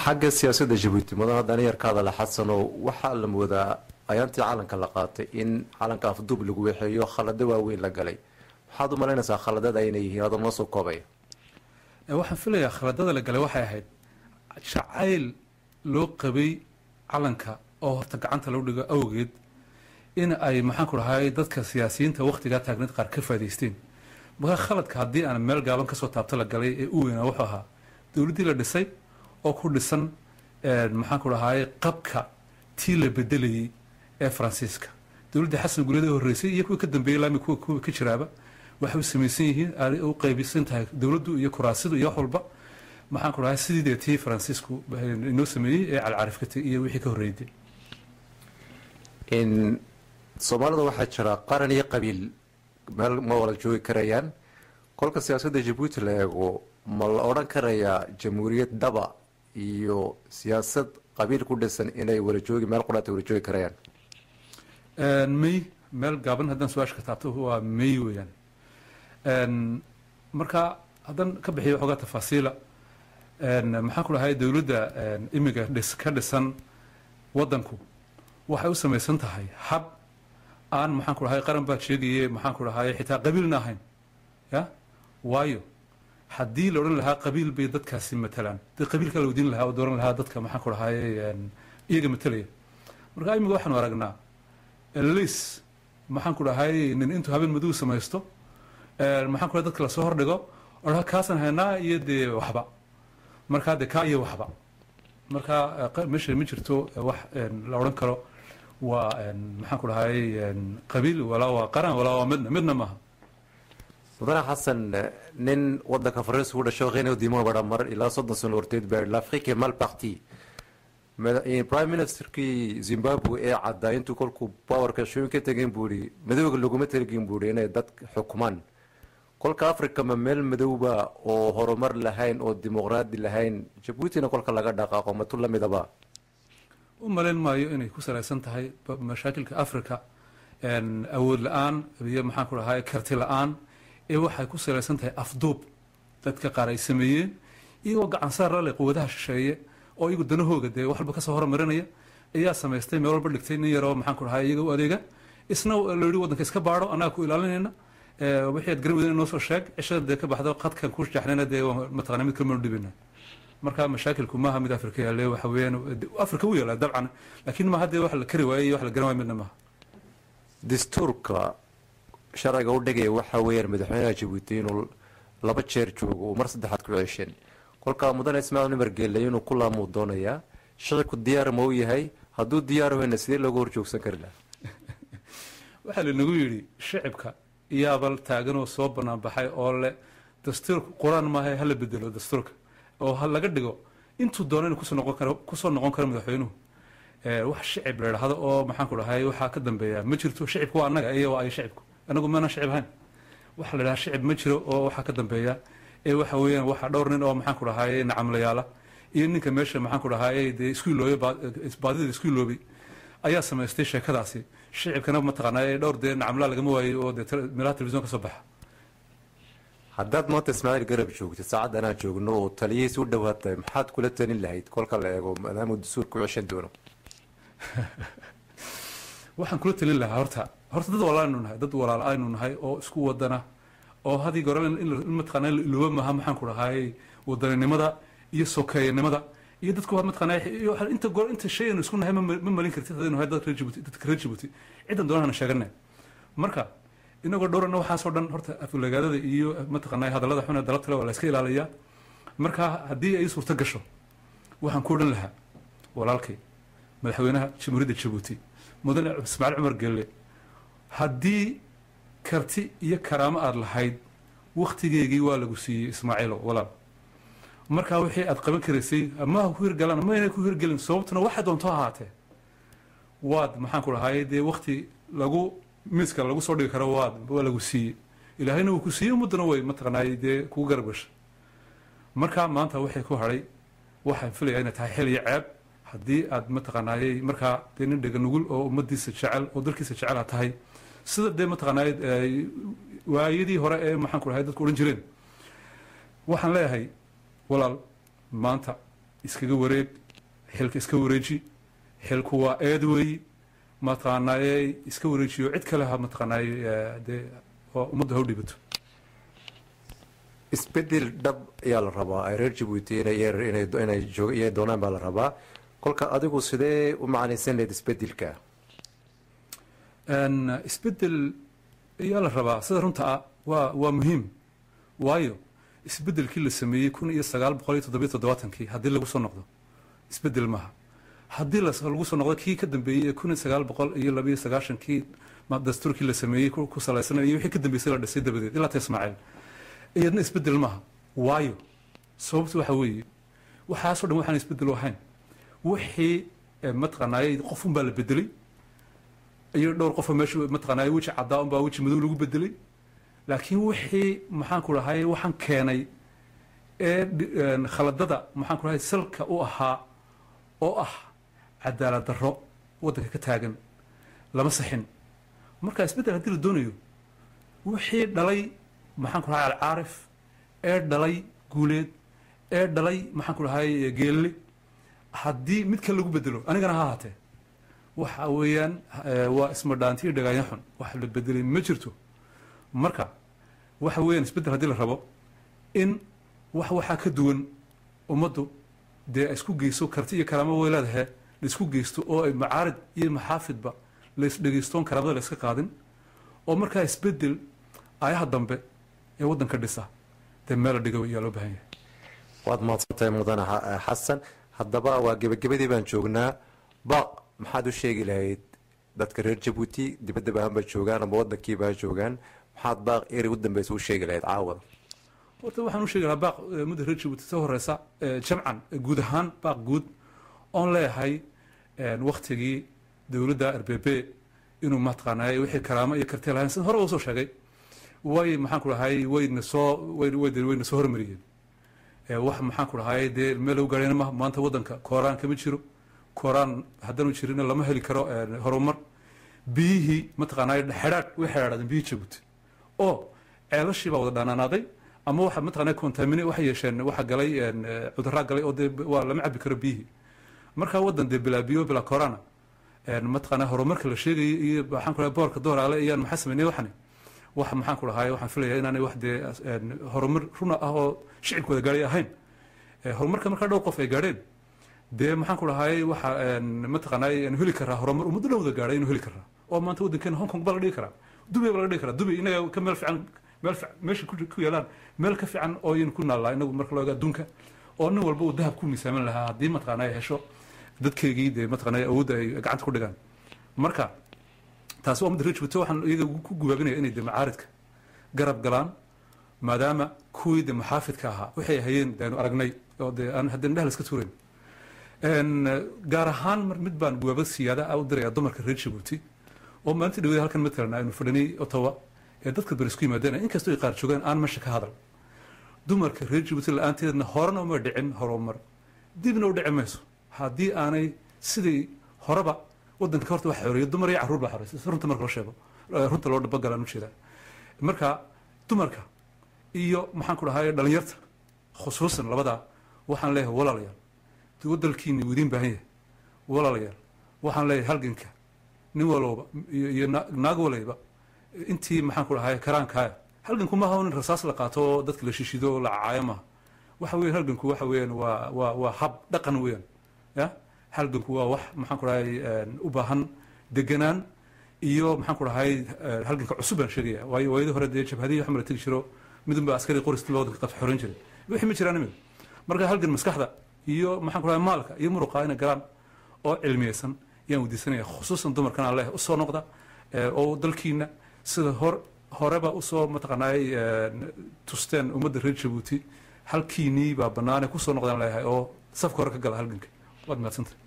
xagga siyaasadda Djibouti mudana dhalinyarkaada la xasano waxa la moodaa ayaantii calanka la qaatay in calanka afduub lagu weexeeyo khalado waaweyn la galay waxaad u malaynaysaa khaladada ay yihiin adoo noo soo koobay waxaan filayaa khaladada la galay waxay ahayd jacayl loo qabay calanka oo horta gacanta lagu dhigo awgeed in ay maxaan ku dhahay dadka siyaasiyiinta waqtiga taagneed qaar ka faa'iideysteen marka khaladka haddii aan meel gaaban ka soo taabto la galay ee u weynaa wuxuu ahaa dowladdii la dhisay oo ku dhisan maxaan ku dhahay qabka tii la bedelayay ee Faransiiska dowladda xasan guleed ee horeysay iyo kuwa ka dambeeyay laami kuwa ka jiraaba waxay u sameeysan yihiin ay u qaybisan tahay dowladdu iyo kuraasidu iyo xulba maxaan ku dhahay sidii tii Faransiisku inoo sameeyay ee calcarifkata iyo wixii ka horeeyay in Soomaalida waxaa jira qaran iyo qabiil meel ma wada joogi karayaan kolka siyaasadda Djibouti la eego ma la oran karayaa jamhuuriyad daba iyo siyaasad qabiil ku dhisan inay wada joogi meel quraata wada joogi karayaan may meel gaaban haddaan su-aasha ka taabto waa may weeyaan marka haddaan ka bixiyo waxoogaa tafaasiila maxaan ku dhahay dowladda imiga ka dhisan waddanku waxay u samaysan tahay hab aan maxaan ku dhahay qaran baa sheegayay maxaan ku dhahay xitaa qabiilna ahayn ya waayo haddii la odhan lahaa qabiil bay dadkaasi matalaan dad qabiilka la wadiin lahaa oo dooran lahaa dadka maxaan ku dhahay iyaga matalaya marka imiga waxaanu aragnaa liis maxaan ku dhahay nin intuu habeen madow samaysto maxaan ku dhahay dadka lasoo hordhigo oo kaasan haynaa iyo dee waxba markaa dee kaa iyo waxba marka meesha ma jirto wax la odhan karo waa maxaan ku dhahay qabiil walaa waa qaran walaa waa midna maaha mudane xasan nin waddanka Faransiiska u dhashay qeynay diimo bada mar ilaa 30 sano horteed baa l'Afrique est mal partie prime ministerkii Zimbabwe ee cadda intuu kolku powerka shooyin ka tageen buuri madowga laguma talagin buuri inay dad xukumaan kolka Afrika ma meel madowba oo horumar lahayn oo dimuqraadi lahayn Djibouti kolka laga dhaqaaqo ma tul lamidaba u malayn maayo inay ku salaysan tahay mashaakilka Afrika awood la'aan iyo maxaan ku dhahay karti la'aan ee waxay ku salaysan tahay afduub dadka qaar ay sameeyeen iyagoo gacan saar la leh quwadaha shisheeye oo iyagu danahooga dee wax walba ka soo hormarinaya ayaa samaystay meel walba dhigtay nin yaroo maxaan ku dhahay iyaga u adeega isna la yidhi waddanka iska baadho annaga ku ilaalinayna wixii aad garan weydeen noo soo sheeg cishada dee ka baxdo qadkan ku jaxnayna dee mataqaanaa mid kalma dhibina marka mashaakilku maaha mid Afrika yaale waxa weeyaan Afrika u yaala dabcan laakiin ma hadda wax la kari waayay wax la garan waayay midna maaha dastuurka sharciga u dhigay waxa weeyaan madaxweynaha Djibouti inuu laba jeer joogo mar saddexaad ku ceesheen kolka mudane Ismaaciil Nimar Geelle inuu ku laamo doonaya shaqo diyaar ma u yahay hadduu diyaar weeyna sidee looga horjoogsan kari lahaa waxa la nagu yiri shacabka iyaabal taagan oo soo banaan baxay oo le dastuurka quraan ma hay hal bedelo dastuurka oo hal laga dhigo intuu doonay ku soo noqon karo madaxweynuhu wax shacab la yiraahdo oo maxaan ku dhahay waxa ka dambeeya ma jirto shacabku waa anaga iyo ay shacabku anagu ma shacab ahayn waxa la yiraahdo shacab ma jiro oo waxa ka dambeeya ee waxa weeyaan waxa dhowr nin oo maxaan ku dhahay nacamlayaala iyo ninka meesha maxaan ku dhahay isku looyay baadida isku loobay ayaa samaystay sheekadaasi shacabkana ma taqaanay dhowr dee nacamla laga waayay oo meelaha television ka soo baxa haddaad maanta Ismaaciil garab joogto saacad anaa joogno oo taliyihiisa u dhawaatay maxaad kula talin lahayd kolka la eego maadaama dastuurku ceshan doono waxaan kula talin lahaa horta dad walaal aynu nahay oo isku wadana oo hadii goran in mataqaanaa ilooba maaha maxaan ku dhahay wadaninimada iyo sokeeynimada iyo dadku waad mataqaanaa inta shay aynu isku nahay ma malin kartid hadaynu nahay dadka reer Djibouti ciidan doonana sheeganay marka inagoo dhowrana waxaas oo dhan horta aflagaadada iyo mataqaanaa hadallada xun ee dalabta la iska ilaaliyaa marka haddii ay suurto gasho waxaan ku odhan lahaa walaalkay madaxweynaha jamhuuriyadda Djibouti mudane Ismaaciil Cumar Geelle haddii karti iyo karaamo aad lahayd waqtigeegii waa lagu siiyey Ismaaciilo walaal marka wixii aad qaban karaysay ama ku hirgalan ama inay ku hirgelin sababtuna waxa doonto ahaatee waad maxaan ku dhahay dee waqti lagu miiska lagu soo dhigi karo waa lagu siiyey ilaahayna uu ku siiyey muddana way mataqaanaa dee kugu garab gashay marka maanta waxay ku hadhay waxaan filayaa inay tahay xil iyo ceeb haddii aad mataqaanaa markaa dee nin dhega nugul oo ummadiisa jecel oo dalkiisa jecel aad tahay sida dee mataqaanaa waayadii hore ee maxaan ku dhahay dadku odhan jireen waxaan leeyahay walaal maanta iskaga wareeg xilka iska wareeji xilku waa eed weeyi mataqaanaaye iska wareejiyo cid kale ha mataqaanaaye dee oo ummadda ha u dhibato isbedel dhab ayaa la rabaa ay reer jabuuti inay doonaan baa la rabaa kolka adigu sidee u macnaysan lahayd isbedelka isbedel ayaa la rabaa sida runta ah waa muhiim waayo isbedelkii la sameeyey 1977 haddii lagu soo noqdo isbedel maaha haddii lagu soo noqdo kii ka dambeeyey 1992 dastuurkii la sameeyey ku salaysanay iyo wixii ka dambeysay la dhisay dabadeed ilaa Ismaaciil iyadna isbedel maaha waayo sababtu waxa weeye waxaasoo dhan waxaan isbedel ahayn wixii mataqaanay qof un baa la bedelay iyo dhowr qof meesha mataqaanay weji caddaa un baa weji madow lagu bedelay laakiin wixii maxaan ku rahay waxaan keenay khaladada maxaan ku rahay salka u ahaa oo ah cadaalad darro waddanka ka taagan lama saxin marka isbedel haddii la doonayo wixii dhalay maxaan ku rahay alcaarif dhalay guuleed dhalay maxaan ku rahay geelle haddii mid kale lagu bedelo anigana ha ahaatee waxa weeyaan waa isma dhaantiyo dhagaanya xun wax la bedelay ma jirto marka waxa weeyaan isbedel haddii la rabo in waxaa ka duwan ummaddu dee isku geyso karti iyo karaamo way leedahay la isku geysto oo ay macaarid iyo maxaafidba la isdhegeystoon karaamada la iska qaadin oo markaa isbedel ayaha dambe ee waddanka dhisa dee meel la dhigo ayaa loo baahan yahay waad mahadsantahay mudane xasan haddaba waa gebagabadii baan joognaa baaq maxaad u sheegi lahayd dadka reer jabuuti dibadda baa joogaan ama waddankiiba ha joogaan maxaad baaq eri u dambeysa u sheegi lahayd caawada horta waxaan u sheegi lahaa baaq mudda reer jabuuti soo horeysa jamcan guud ahaan baaq guud oon leeyahay waktigii dowladda RBB inuu mataqaanay wixii karaamo iyo karti lahayn sida hore uu soo sheegay way maxaan ku dhahay wayna soo hormariyeen wax maxaan ku dhahay dee meel lagu gaarayna ma maanta waddanka kooraan kama jiro kooraan haddanu jirina lama heli karo horumar biyihii mataqaanay xidhaadh way xidhaadhadeen biyihii jabuuti oo ceelashii baa wada dhanaanaaday ama waxa mataqaanay contamine waxay yeesheen waxa galay cudurraa galay oo dee waa lama cabi karo biyihii markaa waddan dee bilaa biyo bilaa koorana mataqaanay horumarka la sheegayay iyo maxaan ku dhahay boorka dooraale iyaan maxaa sameynay waxani wax maxaan ku dhahay waxaan filayaa inaanay wax dee horumar runa ah oo shicibkooda gaadhay ahayn horumarka markaa dhowr qof ay gaadheen dee maxaan ku dhahay waxa mataqaanay aanu heli karaa horumar ummadda dhan wada gaadhay inuu heli karaa oo maanta waddankeena Hong Kong baa la dhigi karaa Dubai baa la dhigi karaa Dubai inaga ka meel fiican meesha ku yaalaan meel ka fiican oo aynu ku naalaa inagu marka looga adduunka oo nin walba uu dahab ku miisaaman lahaa haddii mataqaanay hesho dadkeygii dee mataqaanay awoodda ay gacanta ku dhigaan marka taasi waa muddo reer jabuuti waxaan iyaga ku gubaabinaya inay dee macaaridka garab galaan maadaama kuwii dee maxaafidka ahaa waxay hayeen deenu aragnay oo dee aan haddeen dhehla iska tuurayn gaar ahaan mid baan gubaabad siyaada u dirayaa dumarka reer jabuuti oo maalintii dhawada halkan matalan aynu fadhinay Ottawa dadka bari isku yimaadeen inkastoo ay qaar joogaan aan meesha ka hadal dumarka reer jabuuti la-aanteedna horena uma dhicin horumar dibna u dhici mayso haddii aanay sidii horeba waddanka horta wax xoreeyo dumar iyo carruur baa xoreysay runta marka loo sheego runta loo dhabagalaan u jeedaa marka dumarka iyo maxaan ku dhahay dhalinyarta khusuusan labadaa waxaan leeyahay walaalayaal wadalkiina uu idiin baahan yahay walaalayaal waxaan leeyahay halganka nin walowba iyo naag walayba intii maxaan ku dhahay karaankaaya halganku maaha in rasaas la qaato oo dadka la shishido oo la caayo maaha waxa weeyaan halganku waxa weeyaan waa hab dhaqan weeyaan ya halganku waa wax maxaan ku dhahay u baahan deganaan iyo maxaan ku dhahay halganka cusub baan sheegaya waayo waayadii hore dee jabhadii wax mala tegi jiro midunba askari qoristii loo waddanka qaf xoreyn jiray wixii ma jiraan imid marka halgan maskaxda iyo maxaan ku dhahay maalka iyo muruqa inay galaan oo cilmiyeysan yaan weydiisanaya khusuusan dumarkan aan leeyahay usoo noqda oo dalkiina sida horeba usoo mataqaanay tusteen ummadda reer jabuuti halkiinii baa bannaane kusoo noqdaan leeyahay oo safka hore ka gala halganka waad mahadsantahay